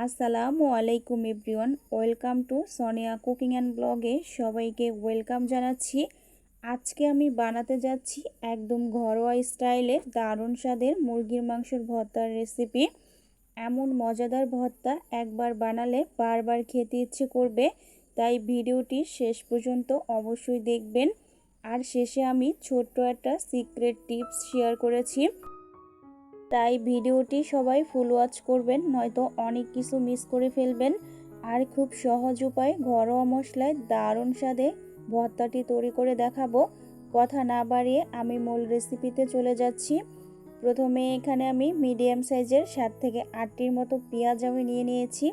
আসসালামু আলাইকুম everyone, welcome to Sonia cooking and ব্লগে সবাইকে ওয়েলকাম জানাচ্ছি। আজকে আমি বানাতে যাচ্ছি একদম ঘরোয়া স্টাইলে দারুণ স্বাদের মুরগির মাংসের ভর্তার রেসিপি। এমন মজাদার ভর্তা একবার বানালে বারবার খেতে ইচ্ছে করবে, তাই ভিডিওটি শেষ পর্যন্ত অবশ্যই দেখবেন। আর শেষে আমি ছোট্ট একটা সিক্রেট টিপস শেয়ার করেছি, তাই ভিডিওটি সবাই ফুল ওয়াচ করবেন, নয়তো অনেক কিছু মিস করে ফেলবেন। আর খুব সহজ উপায়ে ঘরোয়া মশলায় দারুণ স্বাদে ভর্তাটি তৈরি করে দেখাবো। কথা না বাড়িয়ে আমি মূল রেসিপিতে চলে যাচ্ছি। প্রথমে এখানে আমি মিডিয়াম সাইজের 7 থেকে 8টির মতো পেঁয়াজ আমি নিয়ে নিয়েছি।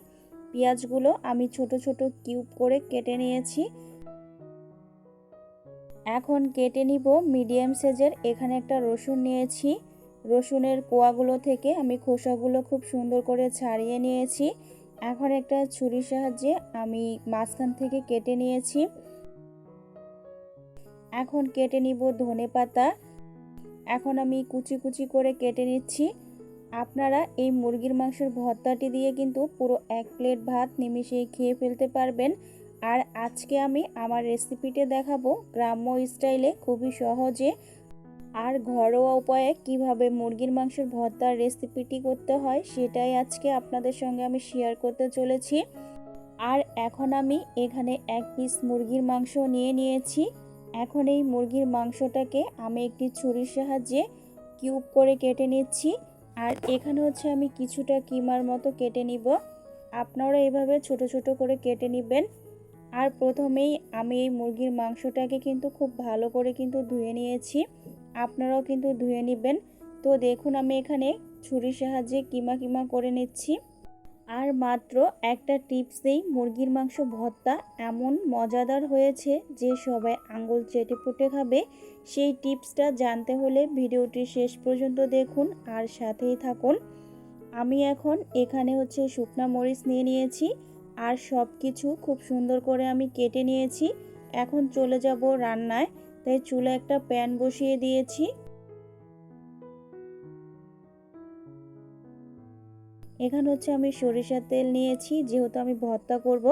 পেঁয়াজগুলো আমি ছোট ছোট কিউব করে কেটে নিয়েছি। এখন কেটে নিব মিডিয়াম সাইজের এখানে একটা রসুন নিয়েছি। রসুনের কোয়াগুলো থেকে আমি খোসাগুলো খুব সুন্দর করে ছাড়িয়ে নিয়েছি। এখন একটা ছুরির সাহায্যে আমি মাঝখান থেকে কেটে নিয়েছি। এখন কেটে নিব ধনেপাতা। এখন আমি কুচি কুচি করে কেটে নিচ্ছি। আপনারা এই মুরগির মাংসের ভর্তাটি দিয়ে কিন্তু পুরো 1 প্লেট ভাত নিমিষেই খেয়ে ফেলতে পারবেন। আর আজকে আমি আমার রেসিপিটা দেখাবো গ্রাম্য স্টাইলে, খুবই সহজে আর ঘরোয়া উপায়ে কিভাবে মুরগির মাংসের ভর্তার রেসিপিটি করতে হয়, সেটাই আজকে আপনাদের সঙ্গে আমি শেয়ার করতে চলেছি। আর এখন আমি এখানে 1 পিস মুরগির মাংস নিয়ে নিয়েছি। এখন এই মুরগির মাংসটাকে আমি একটি ছুরির সাহায্যে কিউব করে কেটে নিচ্ছি। আর এখানে হচ্ছে আমি কিছুটা কিমার মতো কেটে নিব। আপনারা এভাবে ছোট ছোট করে কেটে নেবেন। আর প্রথমেই আমি এই মুরগির মাংসটাকে কিন্তু খুব ভালো করে কিন্তু ধুয়ে নিয়েছি, আপনারাও কিন্তু ধুয়ে নেবেন। তো দেখুন আমি এখানে ছুরির সাহায্যে কিমা কিমা করে নিচ্ছি। আর মাত্র একটা টিপসেই মুরগির মাংস ভর্তা এমন মজাদার হয়েছে যে সবাই আঙ্গুল চেটে পুটে খাবে। সেই টিপসটা জানতে হলে ভিডিওটি শেষ পর্যন্ত দেখুন আর সাথেই থাকুন। আমি এখন এখানে হচ্ছে শুকনা মরিচ নিয়ে নিয়েছি আর সব কিছু খুব সুন্দর করে আমি কেটে নিয়েছি। এখন চলে যাব রান্নায়, তাই চুলে একটা প্যান বসিয়ে দিয়েছি। এখানে হচ্ছে আমি সরিষার তেল নিয়েছি, যেহেতু আমি ভর্তা করব।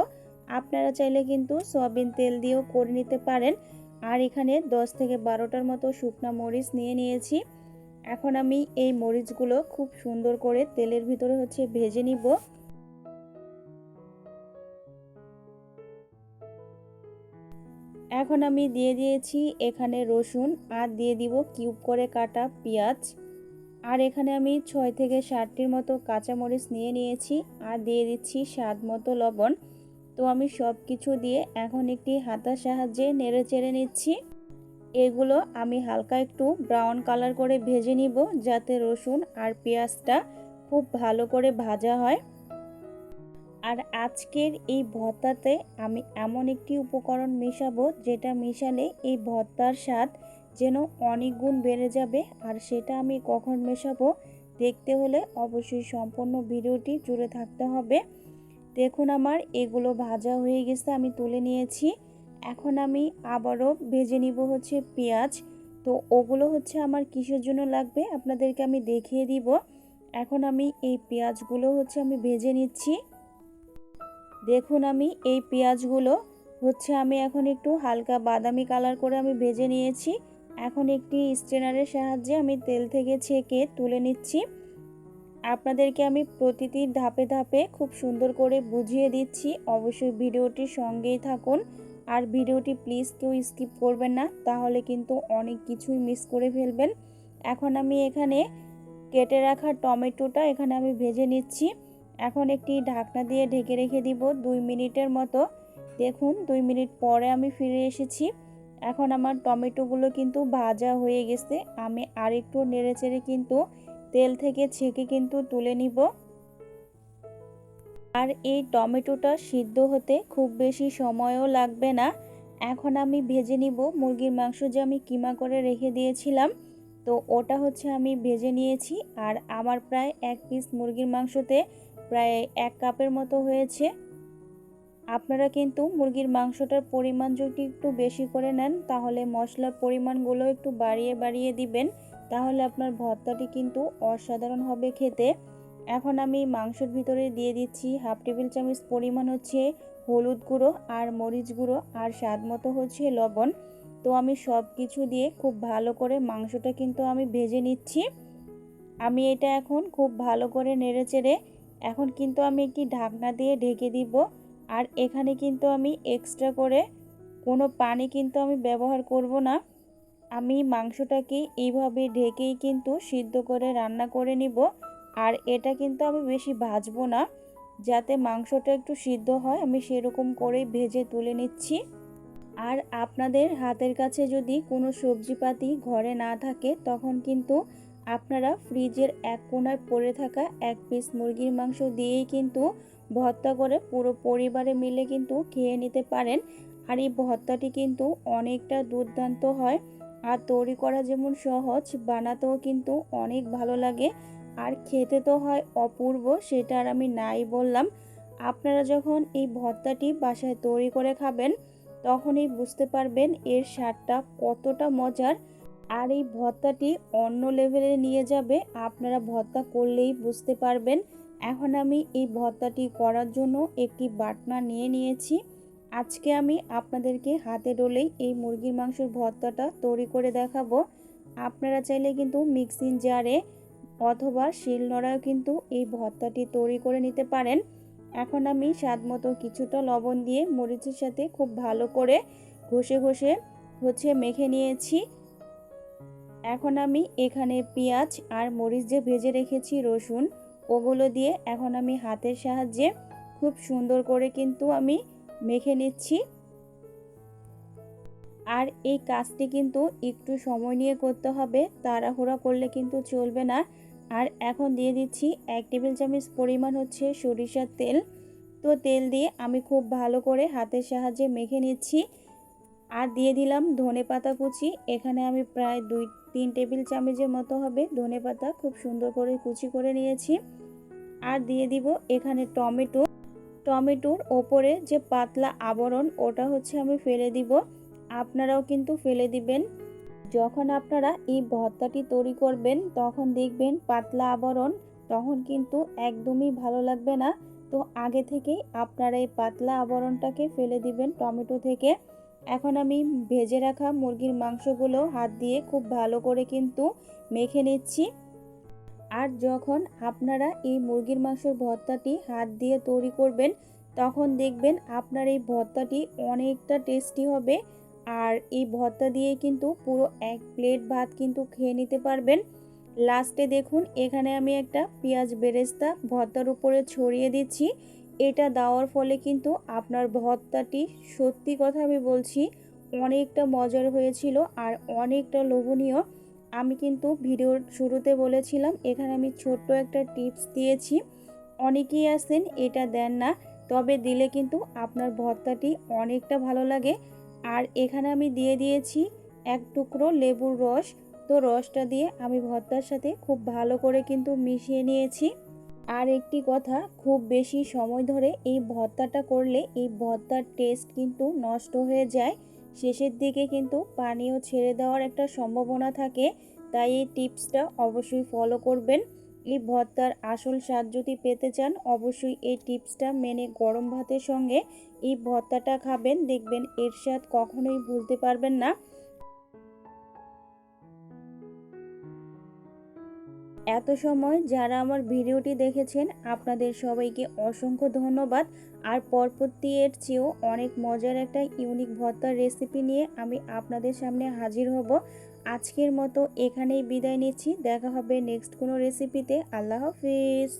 আপনারা চাইলে কিন্তু সয়াবিন তেল দিয়েও করে নিতে পারেন। আর এখানে 10 থেকে 12টার মতো শুকনা মরিচ নিয়ে নিয়েছি। এখন আমি এই মরিচগুলো খুব সুন্দর করে তেলের ভিতরে হচ্ছে ভেজে নিব। এখন আমি দিয়ে দিয়েছি এখানে রসুন, আর দিয়ে দিব কিউব করে কাটা পেঁয়াজ। আর এখানে আমি 6 থেকে 7টির মতো কাঁচামরিচ নিয়ে নিয়েছি, আর দিয়ে দিচ্ছি স্বাদ মতো লবণ। তো আমি সব কিছু দিয়ে এখন একটি হাতার সাহায্যে নেড়ে চেড়ে নিচ্ছি। এগুলো আমি হালকা একটু ব্রাউন কালার করে ভেজে নিব, যাতে রসুন আর পেঁয়াজটা খুব ভালো করে ভাজা হয়। আর আজকের এই ভর্তাতে আমি এমন একটি উপকরণ মেশাবো, যেটা মেশালে এই ভর্তার স্বাদ যেন অনেক গুণ বেড়ে যাবে। আর সেটা আমি কখন মেশাবো দেখতে হলে অবশ্যই সম্পূর্ণ ভিডিওটি জুড়ে থাকতে হবে। দেখুন আমার এগুলো ভাজা হয়ে গেছে, আমি তুলে নিয়েছি। এখন আমি আবারও ভেজে নিব হচ্ছে পেঁয়াজ। তো ওগুলো হচ্ছে আমার কিসের জন্য লাগবে আপনাদেরকে আমি দেখিয়ে দিব। এখন আমি এই পেঁয়াজগুলো হচ্ছে আমি ভেজে নিচ্ছি। দেখুন আমি এই পেঁয়াজগুলো হচ্ছে আমি এখন একটু হালকা বাদামি কালার করে আমি ভেজে নিয়েছি। এখন একটি স্ট্রেনারের সাহায্যে আমি তেল থেকে ছেঁকে তুলে নিচ্ছি। আপনাদেরকে আমি প্রতিটি ধাপে ধাপে খুব সুন্দর করে বুঝিয়ে দিচ্ছি, অবশ্যই ভিডিওটির সঙ্গেই থাকুন। আর ভিডিওটি প্লিজ কেউ স্কিপ করবেন না, তাহলে কিন্তু অনেক কিছুই মিস করে ফেলবেন। এখন আমি এখানে কেটে রাখা টমেটোটা এখানে আমি ভেজে নিচ্ছি। এখন একটি ঢাকনা দিয়ে ঢেকে রেখে দিব 2 মিনিটের মতো। দেখুন 2 মিনিট পরে আমি ফিরে এসেছি। এখন আমার টমেটোগুলো কিন্তু ভাজা হয়ে গেছে। আমি আরেকটু নেড়েচেড়ে কিন্তু তেল থেকে ছেঁকে কিন্তু তুলে নিব। আর এই টমেটোটা সিদ্ধ হতে খুব বেশি সময়ও লাগবে না। এখন আমি ভেজে নিব মুরগির মাংস, যে আমি কিমা করে রেখে দিয়েছিলাম। তো ওটা হচ্ছে আমি ভেজে নিয়েছি। আর আমার প্রায় 1 পিস মুরগির মাংসতে প্রায় 1 কাপের মতো হয়েছে। আপনারা কিন্তু মুরগির মাংসটার পরিমাণ যদি একটু বেশি করে নেন, তাহলে মশলার পরিমাণগুলো একটু বাড়িয়ে বাড়িয়ে দিবেন, তাহলে আপনার ভর্তাটি কিন্তু অসাধারণ হবে খেতে। এখন আমি মাংসের ভিতরে দিয়ে দিচ্ছি হাফ টেবিল চামচ পরিমাণ হচ্ছে হলুদ গুঁড়ো আর মরিচ গুঁড়ো আর স্বাদ মতো হচ্ছে লবণ। তো আমি সব কিছু দিয়ে খুব ভালো করে মাংসটা কিন্তু আমি ভেজে নিচ্ছি। আমি এটা এখন খুব ভালো করে নেড়েচেড়ে এখন কিন্তু আমি একটি ঢাকনা দিয়ে ঢেকে দিব। আর এখানে কিন্তু আমি এক্সট্রা করে কোনো পানি কিন্তু আমি ব্যবহার করব না। আমি মাংসটাকে এইভাবে ঢেকেই কিন্তু সিদ্ধ করে রান্না করে নিব। আর এটা কিন্তু আমি বেশি ভাজবো না, যাতে মাংসটা একটু সিদ্ধ হয় আমি সেরকম করেই ভেজে তুলে নিচ্ছি। আর আপনাদের হাতের কাছে যদি কোনো সবজিপাতি ঘরে না থাকে তখন কিন্তু আপনারা ফ্রিজের এক কোণায় পড়ে থাকা এক পিস মুরগির মাংস দিয়েই কিন্তু ভর্তা করে পুরো পরিবারে মিলে কিন্তু খেয়ে নিতে পারেন। আর এই ভর্তাটি কিন্তু অনেকটা দুর্দান্ত হয়। আর তৈরি করা যেমন সহজ, বানাতেও কিন্তু অনেক ভালো লাগে। আর খেতে তো হয় অপূর্ব, সেটা আর আমি নাই বললাম। আপনারা যখন এই ভর্তাটি বাসায় তৈরি করে খাবেন তখনই বুঝতে পারবেন এর স্বাদটা কতটা মজার। আর এই ভর্তাটি অন্য লেভেলে নিয়ে যাবে, আপনারা ভর্তা করলেই বুঝতে পারবেন। এখন আমি এই ভর্তাটি করার জন্য একটি বাটনা নিয়ে নিয়েছি। আজকে আমি আপনাদেরকে হাতে ডলেই এই মুরগির মাংসের ভর্তাটা তৈরি করে দেখাবো। আপনারা চাইলে কিন্তু মিক্সিং জারে অথবা শিলনোড়ায়ও কিন্তু এই ভর্তাটি তৈরি করে নিতে পারেন। এখন আমি স্বাদ মতো কিছুটা লবণ দিয়ে মরিচের সাথে খুব ভালো করে ঘষে ঘষে মেখে নিয়েছি। এখন আমি এখানে পেঁয়াজ আর মরিচ যে ভেজে রেখেছি রসুন, ওগুলো দিয়ে এখন আমি হাতের সাহায্যে খুব সুন্দর করে কিন্তু আমি মেখে নিচ্ছি। আর এই কাজটি কিন্তু একটু সময় নিয়ে করতে হবে, তাড়াহুড়া করলে কিন্তু চলবে না। আর এখন দিয়ে দিচ্ছি 1 টেবিল চামচ পরিমাণ হচ্ছে সরিষার তেল। তো তেল দিয়ে আমি খুব ভালো করে হাতের সাহায্যে মেখে নিচ্ছি। আর দিয়ে দিলাম ধনেপাতা কুচি। এখানে আমি প্রায় 2-3 টেবিল চামচের মতো হবে ধনেপাতা খুব সুন্দর করে কুচি করে নিয়েছি। আর দিয়ে দিব এখানে টমেটোর ওপরে যে পাতলা আবরণ ওটা হচ্ছে আমি ফেলে দিব। আপনারাও কিন্তু ফেলে দিবেন। যখন আপনারা এই ভর্তাটি তৈরি করবেন তখন দেখবেন পাতলা আবরণ, তখন কিন্তু একদমই ভালো লাগবে না। তো আগে থেকেই আপনারা এই পাতলা আবরণটাকে ফেলে দিবেন টমেটো থেকে। এখন আমি ভেজে রাখা মুরগির মাংসগুলো হাত দিয়ে খুব ভালো করে কিন্তু মেখে নিচ্ছি। আর যখন আপনারা এই মুরগির মাংসের ভর্তাটি হাত দিয়ে তৈরি করবেন তখন দেখবেন আপনার এই ভর্তাটি অনেকটা টেস্টি হবে। আর এই ভর্তা দিয়ে কিন্তু পুরো 1 প্লেট ভাত কিন্তু খেয়ে নিতে পারবেন। লাস্টে দেখুন এখানে আমি একটা পেঁয়াজ বেরেস্তা ভর্তার উপরে ছড়িয়ে দিচ্ছি। এটা দেওয়ার ফলে কিন্তু আপনার ভর্তাটি, সত্যি কথা আমি বলছি, অনেকটা মজার হয়েছিল আর অনেকটা লোভনীয়। আমি কিন্তু ভিডিওর শুরুতে বলেছিলাম এখানে আমি ছোট্ট একটা টিপস দিয়েছি। অনেকেই আছেন এটা দেন না, তবে দিলে কিন্তু আপনার ভর্তাটি অনেকটা ভালো লাগে। আর এখানে আমি দিয়ে দিয়েছি 1 টুকরো লেবুর রস। তো রসটা দিয়ে আমি ভর্তার সাথে খুব ভালো করে কিন্তু মিশিয়ে নিয়েছি। আর একটি কথা, খুব বেশি সময় ধরে এই ভর্তাটা করলে এই ভর্তার টেস্ট কিন্তু নষ্ট হয়ে যায়। শেষের দিকে কিন্তু পানিও ছেড়ে দেওয়ার একটা সম্ভাবনা থাকে। তাই এই টিপসটা অবশ্যই ফলো করবেন। এই ভর্তার আসল স্বাদ যদি পেতে চান অবশ্যই এই টিপসটা মেনে গরম ভাতের সঙ্গে এই ভর্তাটা খাবেন, দেখবেন এর স্বাদ কখনোই ভুলতে পারবেন না। এত সময় যারা আমার ভিডিওটি দেখেছেন আপনাদের সবাইকে অসংখ্য ধন্যবাদ। আর পরবর্তী এর চেয়েও অনেক মজার একটা ইউনিক ভর্তার রেসিপি নিয়ে আমি আপনাদের সামনে হাজির হব। আজকের মতো এখানেই বিদায় নিচ্ছি, দেখা হবে নেক্সট কোনো রেসিপিতে। আল্লাহ হাফিজ।